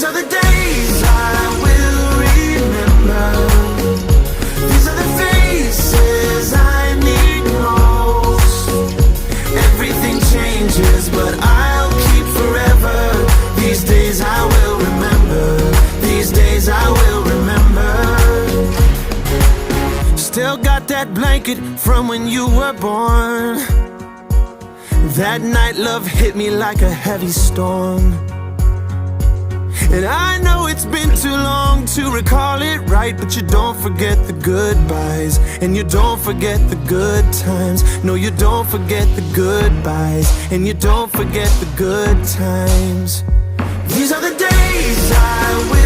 These are the days I will remember. These are the faces I need most. Everything changes, but I'll keep forever. These days I will remember. These days I will remember. Still got that blanket from when you were born. That night love hit me like a heavy storm. And I know it's been too long to recall it right, but you don't forget the goodbyes, and you don't forget the good times. No, you don't forget the goodbyes, and you don't forget the good times. These are the days I will